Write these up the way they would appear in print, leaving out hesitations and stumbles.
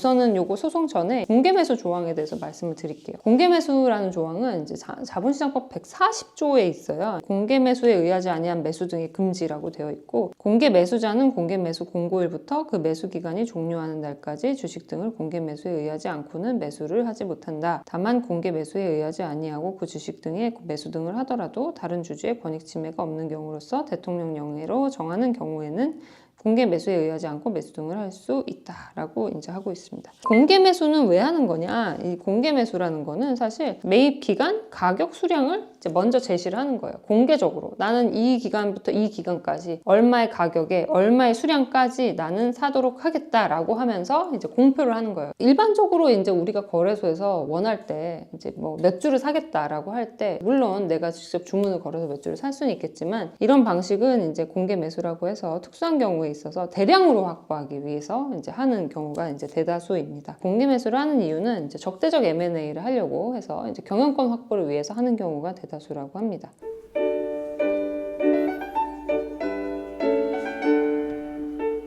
우선은 요거 소송 전에 공개매수 조항에 대해서 말씀을 드릴게요. 공개매수라는 조항은 이제 자본시장법 140조에 있어요. 공개매수에 의하지 아니한 매수 등의 금지라고 되어 있고, 공개매수자는 공개매수 공고일부터 그 매수 기간이 종료하는 날까지 주식 등을 공개매수에 의하지 않고는 매수를 하지 못한다. 다만 공개매수에 의하지 아니하고 그 주식 등의 매수 등을 하더라도 다른 주주의 권익 침해가 없는 경우로서 대통령령으로 정하는 경우에는 공개 매수에 의하지 않고 매수 등을 할 수 있다라고 이제 하고 있습니다. 공개 매수는 왜 하는 거냐? 이 공개 매수라는 거는 사실 매입 기간, 가격, 수량을 이제 먼저 제시를 하는 거예요. 공개적으로 나는 이 기간부터 이 기간까지 얼마의 가격에 얼마의 수량까지 나는 사도록 하겠다라고 하면서 이제 공표를 하는 거예요. 일반적으로 이제 우리가 거래소에서 원할 때 이제 뭐 몇 주를 사겠다라고 할 때 물론 내가 직접 주문을 걸어서 몇 주를 살 수는 있겠지만 이런 방식은 이제 공개 매수라고 해서 특수한 경우에 있어서 대량으로 확보하기 위해서 이제 하는 경우가 이제 대다수입니다. 공개 매수를 하는 이유는 이제 적대적 M&A를 하려고 해서 이제 경영권 확보를 위해서 하는 경우가 대다수라고 합니다.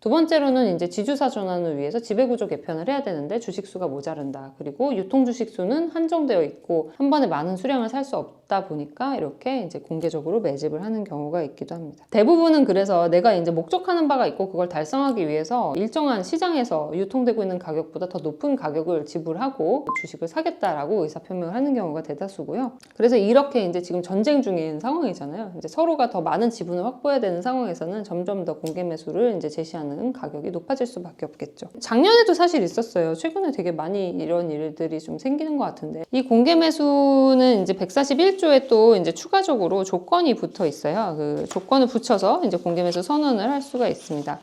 두 번째로는 이제 지주사 전환을 위해서 지배구조 개편을 해야 되는데 주식수가 모자른다. 그리고 유통주식수는 한정되어 있고 한 번에 많은 수량을 살 수 없다 보니까 이렇게 이제 공개적으로 매집을 하는 경우가 있기도 합니다. 대부분은 그래서 내가 이제 목적하는 바가 있고 그걸 달성하기 위해서 일정한 시장에서 유통되고 있는 가격보다 더 높은 가격을 지불하고 주식을 사겠다라고 의사표명을 하는 경우가 대다수고요. 그래서 이렇게 이제 지금 전쟁 중인 상황이잖아요. 이제 서로가 더 많은 지분을 확보해야 되는 상황에서는 점점 더 공개 매수를 이제 제시하는 가격이 높아질 수밖에 없겠죠. 작년에도 사실 있었어요. 최근에 되게 많이 이런 일들이 좀 생기는 것 같은데 이 공개 매수는 이제 141조에 또 이제 추가적으로 조건이 붙어 있어요. 그 조건을 붙여서 이제 공개 매수 선언을 할 수가 있습니다.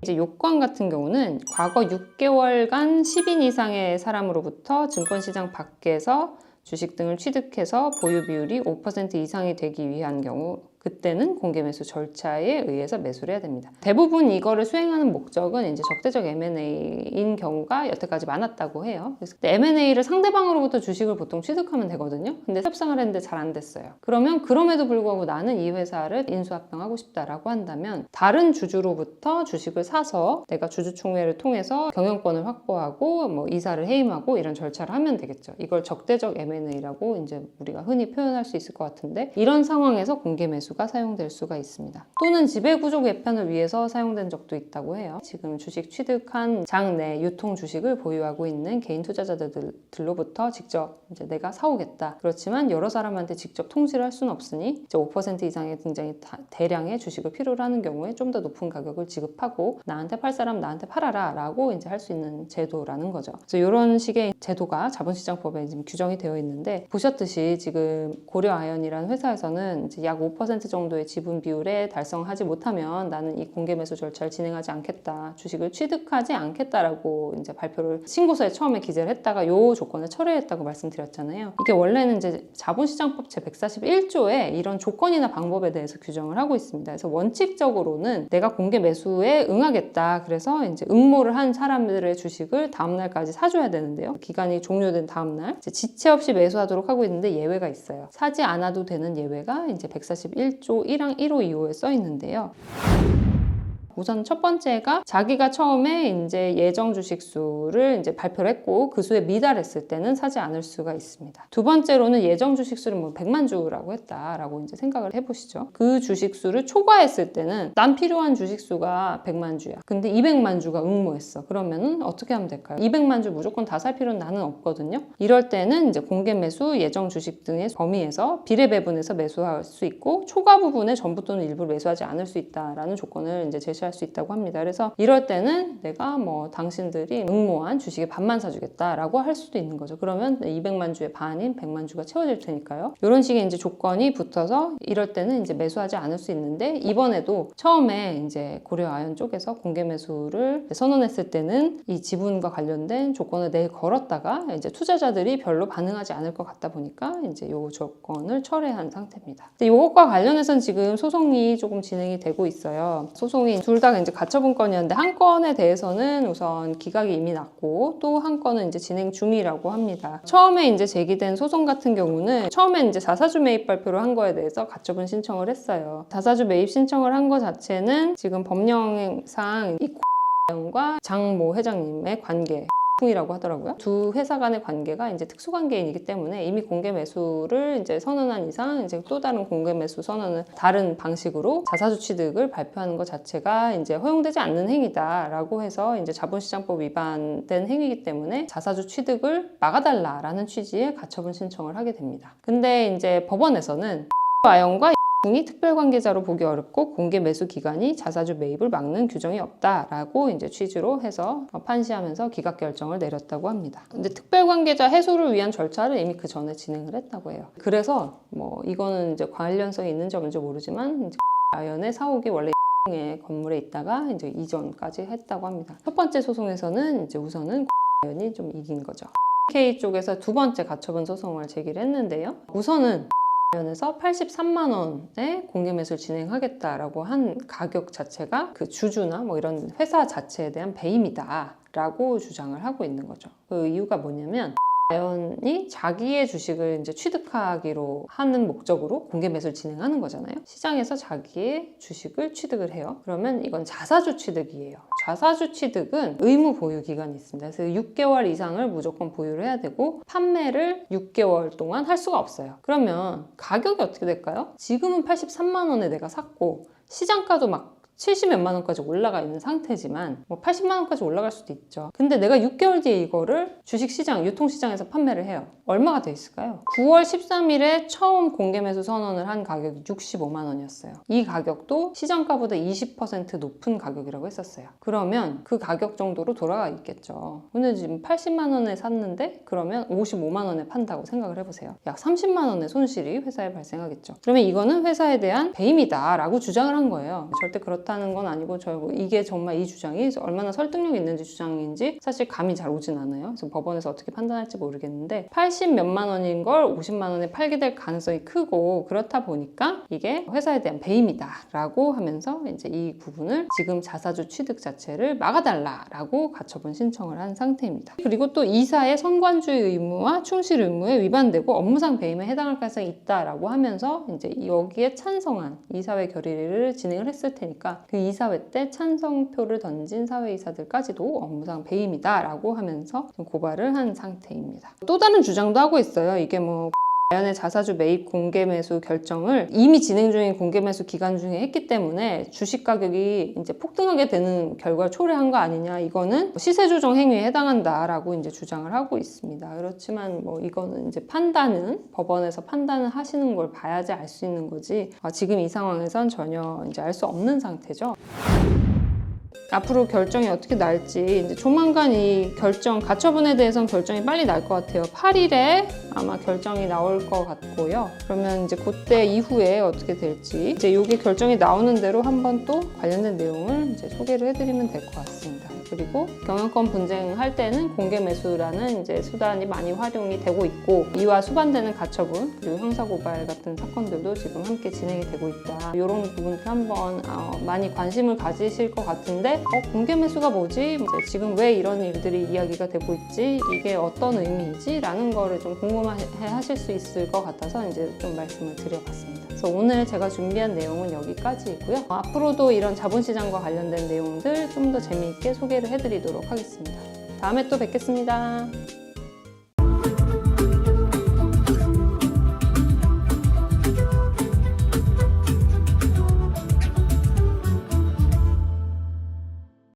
이제 요건 같은 경우는 과거 6개월간 10인 이상의 사람으로부터 증권시장 밖에서 주식 등을 취득해서 보유 비율이 5% 이상이 되기 위한 경우 그때는 공개 매수 절차에 의해서 매수를 해야 됩니다. 대부분 이거를 수행하는 목적은 이제 적대적 M&A인 경우가 여태까지 많았다고 해요. 그래서 M&A를 상대방으로부터 주식을 보통 취득하면 되거든요. 근데 협상을 했는데 잘 안 됐어요. 그러면 그럼에도 불구하고 나는 이 회사를 인수합병하고 싶다라고 한다면 다른 주주로부터 주식을 사서 내가 주주총회를 통해서 경영권을 확보하고 뭐 이사를 해임하고 이런 절차를 하면 되겠죠. 이걸 적대적 M&A라고 이제 우리가 흔히 표현할 수 있을 것 같은데 이런 상황에서 공개 매수 가 사용될 수가 있습니다. 또는 지배구조 개편을 위해서 사용된 적도 있다고 해요. 지금 주식 취득한 장내 유통 주식을 보유하고 있는 개인 투자자들로부터 직접 이제 내가 사오겠다. 그렇지만 여러 사람한테 직접 통지를 할 수는 없으니 이제 5% 이상의 굉장히 대량의 주식을 필요로 하는 경우에 좀 더 높은 가격을 지급하고 나한테 팔 사람 나한테 팔아라 라고 이제 할 수 있는 제도라는 거죠. 그래서 이런 식의 제도가 자본시장법에 지금 규정이 되어 있는데 보셨듯이 지금 고려아연이라는 회사에서는 이제 약 5% 정도의 지분 비율에 달성하지 못하면 나는 이 공개 매수 절차를 진행하지 않겠다. 주식을 취득하지 않겠다라고 이제 발표를 신고서에 처음에 기재를 했다가 요 조건을 철회했다고 말씀드렸잖아요. 이게 원래는 이제 자본시장법 제 141조에 이런 조건이나 방법에 대해서 규정을 하고 있습니다. 그래서 원칙적으로는 내가 공개 매수에 응하겠다. 그래서 이제 응모를 한 사람들의 주식을 다음날까지 사줘야 되는데요. 기간이 종료된 다음날 이제 지체 없이 매수하도록 하고 있는데 예외가 있어요. 사지 않아도 되는 예외가 이제 141조 1항 1호 2호에 써 있는데요. 우선 첫 번째가 자기가 처음에 이제 예정 주식수를 이제 발표를 했고 그 수에 미달했을 때는 사지 않을 수가 있습니다. 두 번째로는 예정 주식수를 뭐 100만 주라고 했다라고 이제 생각을 해보시죠. 그 주식수를 초과했을 때는 난 필요한 주식수가 100만 주야. 근데 200만 주가 응모했어. 그러면은 어떻게 하면 될까요? 200만 주 무조건 다 살 필요는 나는 없거든요. 이럴 때는 이제 공개 매수, 예정 주식 등의 범위에서 비례 배분해서 매수할 수 있고 초과 부분에 전부 또는 일부를 매수하지 않을 수 있다라는 조건을 이제 제시할 수 있다고 합니다. 그래서 이럴 때는 내가 뭐 당신들이 응모한 주식의 반만 사주겠다라고 할 수도 있는 거죠. 그러면 200만 주의 반인 100만 주가 채워질 테니까요. 이런 식의 이제 조건이 붙어서 이럴 때는 이제 매수하지 않을 수 있는데 이번에도 처음에 이제 고려아연 쪽에서 공개 매수를 선언했을 때는 이 지분과 관련된 조건을 걸었다가 이제 투자자들이 별로 반응하지 않을 것 같다 보니까 이제 이 조건을 철회한 상태입니다. 근데 이것과 관련해서는 지금 소송이 조금 진행이 되고 있어요. 소송이 둘 다 이제 가처분 건이었는데 한 건에 대해서는 우선 기각이 이미 났고 또 한 건은 이제 진행 중이라고 합니다. 처음에 이제 제기된 소송 같은 경우는 처음에 이제 자사주 매입 발표를 한 거에 대해서 가처분 신청을 했어요. 자사주 매입 신청을 한 거 자체는 지금 법령상 아연과 장모 회장님의 관계 이라고 하더라고요. 두 회사 간의 관계가 이제 특수관계인이기 때문에 이미 공개 매수를 이제 선언한 이상 이제 또 다른 공개 매수 선언을 다른 방식으로 자사주 취득을 발표하는 것 자체가 이제 허용되지 않는 행위다라고 해서 이제 자본시장법 위반된 행위이기 때문에 자사주 취득을 막아달라라는 취지의 가처분 신청을 하게 됩니다. 근데 이제 법원에서는 아연과 이 특별관계자로 보기 어렵고 공개 매수 기간이 자사주 매입을 막는 규정이 없다라고 이제 취지로 해서 판시하면서 기각 결정을 내렸다고 합니다. 근데 특별관계자 해소를 위한 절차를 이미 그 전에 진행을 했다고 해요. 그래서 뭐 이거는 이제 관련성이 있는지 없는지 모르지만 이제 아연의 사옥이 원래 의 건물에 있다가 이제 이전까지 했다고 합니다. 첫 번째 소송에서는 이제 우선은 아연이 좀 이긴 거죠. K 쪽에서 두 번째 가처분 소송을 제기를 했는데요. 우선은 아연에서 83만 원에 공개 매수를 진행하겠다라고 한 가격 자체가 그 주주나 뭐 이런 회사 자체에 대한 배임이다라고 주장을 하고 있는 거죠. 그 이유가 뭐냐면 아연이 자기의 주식을 이제 취득하기로 하는 목적으로 공개 매수를 진행하는 거잖아요. 시장에서 자기의 주식을 취득을 해요. 그러면 이건 자사주 취득이에요. 자사주 취득은 의무 보유 기간이 있습니다. 그래서 6개월 이상을 무조건 보유를 해야 되고 판매를 6개월 동안 할 수가 없어요. 그러면 가격이 어떻게 될까요? 지금은 83만 원에 내가 샀고 시장가도 막 70몇만 원까지 올라가 있는 상태지만 뭐 80만 원까지 올라갈 수도 있죠. 근데 내가 6개월 뒤에 이거를 주식시장, 유통시장에서 판매를 해요. 얼마가 돼 있을까요? 9월 13일에 처음 공개 매수 선언을 한 가격이 65만 원이었어요. 이 가격도 시장가보다 20% 높은 가격이라고 했었어요. 그러면 그 가격 정도로 돌아가 있겠죠. 근데 지금 80만 원에 샀는데 그러면 55만 원에 판다고 생각을 해보세요. 약 30만 원의 손실이 회사에 발생하겠죠. 그러면 이거는 회사에 대한 배임이다 라고 주장을 한 거예요. 절대 그렇다는 건 아니고 이게 정말 이 주장이 얼마나 설득력이 있는지 주장인지 사실 감이 잘 오진 않아요. 그래서 법원에서 어떻게 판단할지 모르겠는데 80 몇만 원인 걸 50만 원에 팔게 될 가능성이 크고 그렇다 보니까 이게 회사에 대한 배임이다 라고 하면서 이제 이 부분을 지금 자사주 취득 자체를 막아달라 라고 가처분 신청을 한 상태입니다. 그리고 또 이사의 선관주의 의무와 충실 의무에 위반되고 업무상 배임에 해당할 가능성이 있다라고 하면서 이제 여기에 찬성한 이사회 결의를 진행을 했을 테니까 그 이사회 때 찬성표를 던진 사회이사들까지도 업무상 배임이다 라고 하면서 고발을 한 상태입니다. 또 다른 주장도 하고 있어요. 이게 뭐 아연의 자사주 매입 공개 매수 결정을 이미 진행 중인 공개 매수 기간 중에 했기 때문에 주식 가격이 이제 폭등하게 되는 결과를 초래한 거 아니냐. 이거는 시세 조정 행위에 해당한다라고 이제 주장을 하고 있습니다. 그렇지만 뭐 이거는 이제 판단은 법원에서 판단을 하시는 걸 봐야지 알 수 있는 거지. 지금 이 상황에선 전혀 이제 알 수 없는 상태죠. 앞으로 결정이 어떻게 날지 이제 조만간 이 결정, 가처분에 대해서는 결정이 빨리 날 것 같아요. 8일에 아마 결정이 나올 것 같고요. 그러면 이제 그때 이후에 어떻게 될지 이제 이게 결정이 나오는 대로 한번 또 관련된 내용을 이제 소개를 해드리면 될 것 같습니다. 그리고 경영권 분쟁할 때는 공개 매수라는 이제 수단이 많이 활용이 되고 있고 이와 수반되는 가처분 그리고 형사고발 같은 사건들도 지금 함께 진행이 되고 있다. 이런 부분들 한번 많이 관심을 가지실 것 같은데 공개 매수가 뭐지? 이제 지금 왜 이런 일들이 이야기가 되고 있지? 이게 어떤 의미이지? 라는 거를 좀 궁금해 하실 수 있을 것 같아서 이제 좀 말씀을 드려봤습니다. 그래서 오늘 제가 준비한 내용은 여기까지이고요. 앞으로도 이런 자본시장과 관련된 내용들 좀 더 재미있게 소개를 해드리도록 하겠습니다. 다음에 또 뵙겠습니다.